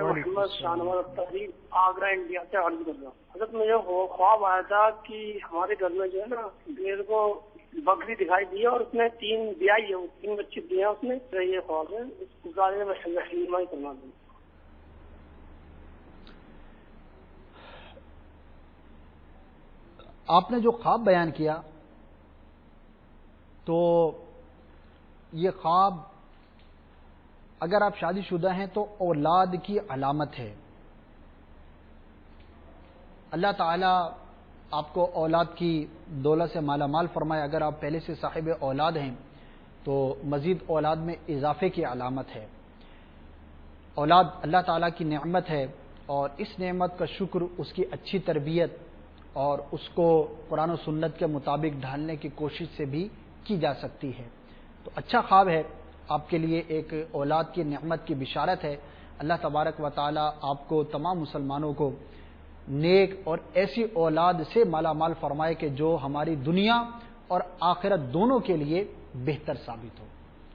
محمد Shahnawaz Akhtari Agra India سے عرض کر رہا ہوں. حضرت مجھے خواب آیا تھا کہ ہمارے گھر میں جو ہے نا میرے کو بکری دکھائی دی اور اس میں 3 بیائی ہے, 3 بچے دیے ہیں اس میں. یہ خواب ہے, اس بارے میں رہنمائی کرنا دوں. آپ نے جو خواب بیان کیا تو یہ خواب اگر آپ شادی شدہ ہیں تو اولاد کی علامت ہے. اللہ تعالیٰ آپ کو اولاد کی دولت سے مالا مال فرمائے. اگر آپ پہلے سے صاحب اولاد ہیں تو مزید اولاد میں اضافے کی علامت ہے. اولاد اللہ تعالیٰ کی نعمت ہے اور اس نعمت کا شکر اس کی اچھی تربیت اور اس کو قرآن و سنت کے مطابق ڈھالنے کی کوشش سے بھی کی جا سکتی ہے. تو اچھا خواب ہے آپ کے لیے, ایک اولاد کی نعمت کی بشارت ہے. اللہ تبارک و تعالیٰ آپ کو تمام مسلمانوں کو نیک اور ایسی اولاد سے مالا مال فرمائے کہ جو ہماری دنیا اور آخرت دونوں کے لیے بہتر ثابت ہو.